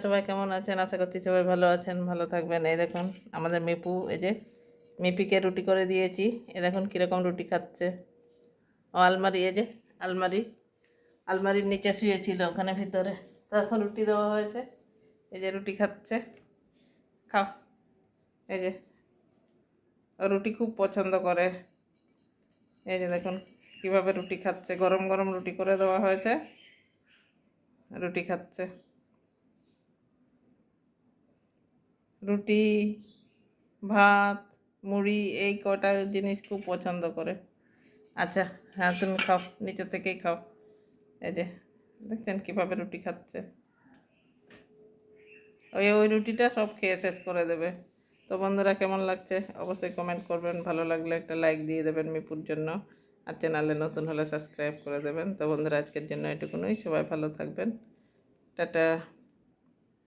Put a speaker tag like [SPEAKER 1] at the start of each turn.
[SPEAKER 1] সবাই কেমন আছেন? আশা করছি সবাই ভালো আছেন, ভালো থাকবেন। এই দেখুন আমাদের মিপু, এই যে মিপিকে রুটি করে দিয়েছি। এ দেখুন কীরকম রুটি খাচ্ছে। ও আলমারি, এই যে আলমারি, আলমারির নিচে শুয়েছিল ওখানে ভিতরে, তো এখন রুটি দেওয়া হয়েছে। এই যে রুটি খাচ্ছে, খাও। এই যে ও রুটি খুব পছন্দ করে। এই যে দেখুন কীভাবে রুটি খাচ্ছে, গরম গরম রুটি করে দেওয়া হয়েছে, রুটি খাচ্ছে। রুটি, ভাত, মুড়ি, এই কটা জিনিস খুব পছন্দ করে। আচ্ছা, হ্যাঁ তুমি খাও, নিচে থেকেই খাও। এই যে দেখছেন কীভাবে রুটি খাচ্ছে। ওই রুটিটা সব খেয়ে শেষ করে দেবে। তো বন্ধুরা, কেমন লাগছে অবশ্যই কমেন্ট করবেন, ভালো লাগলে একটা লাইক দিয়ে দেবেন মিপুর জন্য, আর চ্যানেলে নতুন হলে সাবস্ক্রাইব করে দেবেন। তো বন্ধুরা, আজকের জন্য এটুকুনই। সবাই ভালো থাকবেন, টাটা।